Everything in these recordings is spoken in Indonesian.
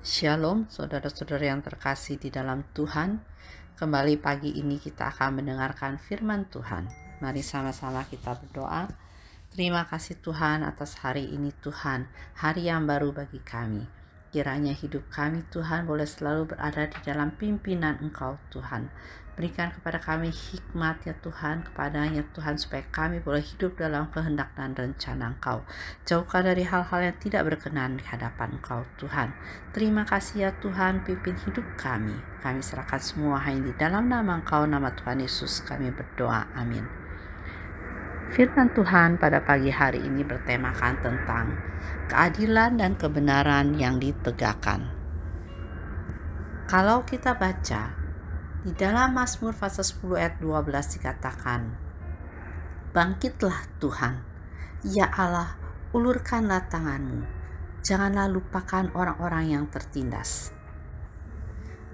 Shalom, saudara-saudara yang terkasih di dalam Tuhan. Kembali pagi ini kita akan mendengarkan firman Tuhan. Mari sama-sama kita berdoa. Terima kasih Tuhan atas hari ini Tuhan, hari yang baru bagi kami. Kiranya hidup kami Tuhan boleh selalu berada di dalam pimpinan Engkau Tuhan. Berikan kepada kami hikmat ya Tuhan, kepadanya Tuhan, supaya kami boleh hidup dalam kehendak dan rencana Engkau. Jauhkan dari hal-hal yang tidak berkenan di hadapan Engkau Tuhan. Terima kasih ya Tuhan, pimpin hidup kami. Kami serahkan semua hanya di dalam nama Engkau, nama Tuhan Yesus kami berdoa. Amin. Firman Tuhan pada pagi hari ini bertemakan tentang keadilan dan kebenaran yang ditegakkan. Kalau kita baca di dalam Mazmur pasal 10 ayat 12 dikatakan, "Bangkitlah Tuhan, ya Allah, ulurkanlah tanganmu, janganlah lupakan orang-orang yang tertindas."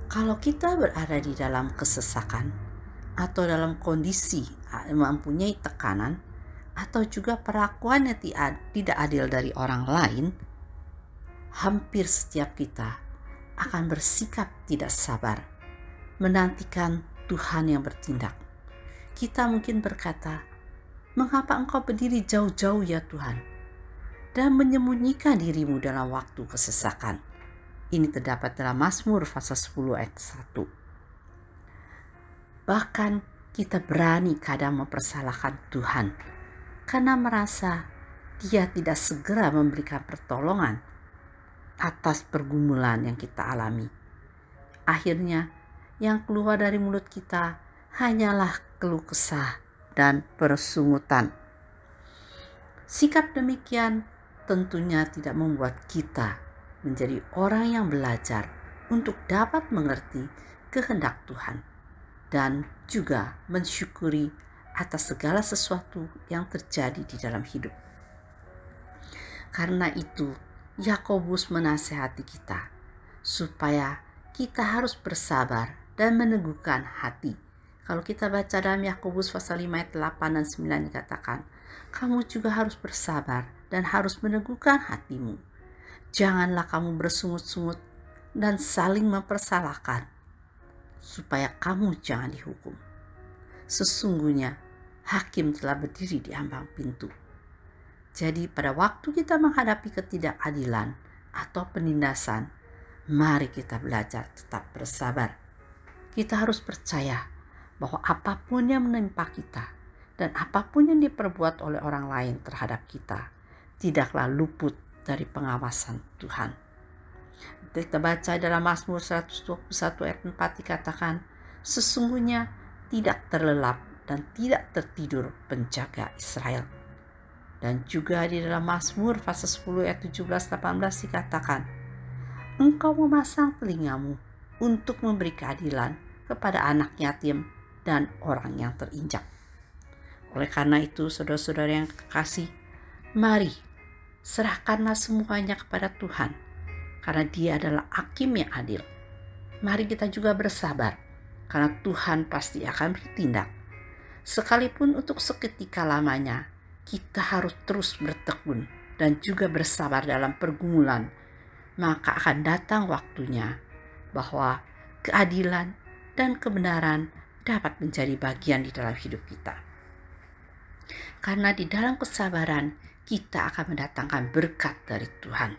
Kalau kita berada di dalam kesesakan atau dalam kondisi mempunyai tekanan atau juga perlakuan yang tidak adil dari orang lain, hampir setiap kita akan bersikap tidak sabar, menantikan Tuhan yang bertindak. Kita mungkin berkata, "Mengapa engkau berdiri jauh-jauh ya Tuhan, dan menyembunyikan dirimu dalam waktu kesesakan?" Ini terdapat dalam Mazmur pasal 10 ayat 1. Bahkan kita berani kadang mempersalahkan Tuhan karena merasa Dia tidak segera memberikan pertolongan atas pergumulan yang kita alami. Akhirnya yang keluar dari mulut kita hanyalah keluh kesah dan persungutan. Sikap demikian tentunya tidak membuat kita menjadi orang yang belajar untuk dapat mengerti kehendak Tuhan dan juga mensyukuri atas segala sesuatu yang terjadi di dalam hidup. Karena itu, Yakobus menasihati kita supaya kita harus bersabar dan meneguhkan hati. Kalau kita baca dalam Yakobus pasal 5 ayat 8 dan 9 dikatakan, "Kamu juga harus bersabar dan harus meneguhkan hatimu. Janganlah kamu bersungut-sungut dan saling mempersalahkan, supaya kamu jangan dihukum. Sesungguhnya hakim telah berdiri di ambang pintu." Jadi pada waktu kita menghadapi ketidakadilan atau penindasan, mari kita belajar tetap bersabar. Kita harus percaya bahwa apapun yang menimpa kita dan apapun yang diperbuat oleh orang lain terhadap kita tidaklah luput dari pengawasan Tuhan. Kita baca dalam Mazmur 121 ayat 4 dikatakan, "Sesungguhnya tidak terlelap dan tidak tertidur penjaga Israel." Dan juga di dalam Mazmur pasal 10 ayat 17-18 dikatakan, "Engkau memasang telingamu untuk memberi keadilan kepada anak yatim dan orang yang terinjak." Oleh karena itu, saudara-saudara yang kekasih, mari serahkanlah semuanya kepada Tuhan, karena Dia adalah hakim yang adil. Mari kita juga bersabar, karena Tuhan pasti akan bertindak. Sekalipun untuk seketika lamanya, kita harus terus bertekun dan juga bersabar dalam pergumulan, maka akan datang waktunya bahwa keadilan dan kebenaran dapat menjadi bagian di dalam hidup kita. Karena di dalam kesabaran kita akan mendatangkan berkat dari Tuhan.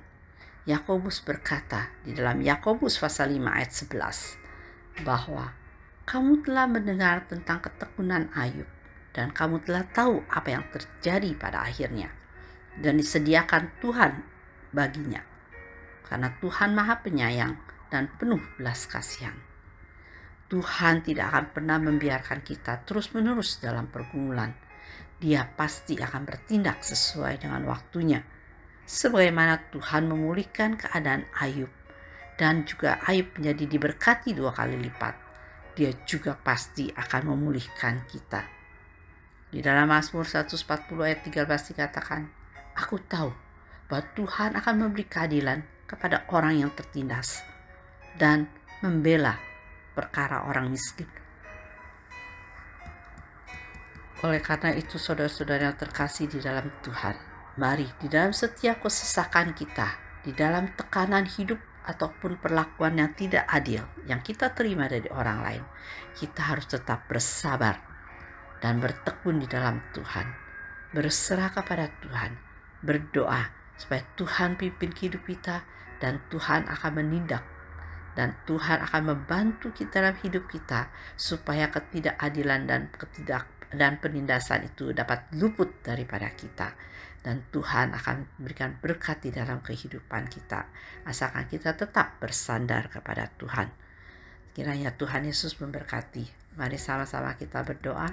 Yakobus berkata di dalam Yakobus pasal 5 ayat 11 bahwa kamu telah mendengar tentang ketekunan Ayub dan kamu telah tahu apa yang terjadi pada akhirnya dan disediakan Tuhan baginya, karena Tuhan Maha Penyayang dan penuh belas kasihan. Tuhan tidak akan pernah membiarkan kita terus-menerus dalam pergumulan. Dia pasti akan bertindak sesuai dengan waktunya. Sebagaimana Tuhan memulihkan keadaan Ayub dan juga Ayub menjadi diberkati 2 kali lipat, Dia juga pasti akan memulihkan kita. Di dalam Mazmur 140 ayat 13 dikatakan, "Aku tahu bahwa Tuhan akan memberi keadilan kepada orang yang tertindas dan membela perkara orang miskin." Oleh karena itu, saudara-saudara yang terkasih di dalam Tuhan, mari di dalam setiap kesesakan kita, di dalam tekanan hidup ataupun perlakuan yang tidak adil yang kita terima dari orang lain, kita harus tetap bersabar dan bertekun di dalam Tuhan, berserah kepada Tuhan, berdoa supaya Tuhan pimpin hidup kita, dan Tuhan akan menindak, dan Tuhan akan membantu kita dalam hidup kita supaya ketidakadilan dan penindasan itu dapat luput daripada kita, dan Tuhan akan memberikan berkat di dalam kehidupan kita asalkan kita tetap bersandar kepada Tuhan. Kiranya Tuhan Yesus memberkati. Mari sama-sama kita berdoa.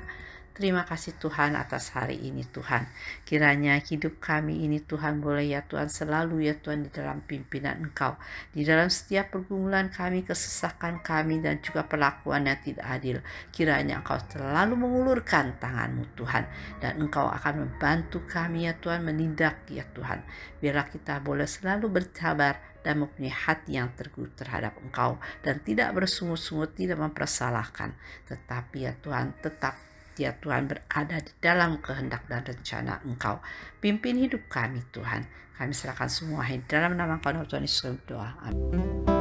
Terima kasih Tuhan atas hari ini Tuhan. Kiranya hidup kami ini Tuhan boleh ya Tuhan selalu ya Tuhan di dalam pimpinan Engkau. Di dalam setiap pergumulan kami, kesesakan kami, dan juga perlakuan yang tidak adil. Kiranya Engkau selalu mengulurkan tangan-Mu Tuhan. Dan Engkau akan membantu kami ya Tuhan, menindak ya Tuhan. Biarlah kita boleh selalu bersabar dan mempunyai hati yang teguh terhadap Engkau. Dan tidak bersungut-sungut, tidak mempersalahkan. Tetapi ya Tuhan tetap ya Tuhan berada di dalam kehendak dan rencana Engkau. Pimpin hidup kami Tuhan. Kami serahkan semua di dalam nama Tuhan Yesus berdoa. Amin.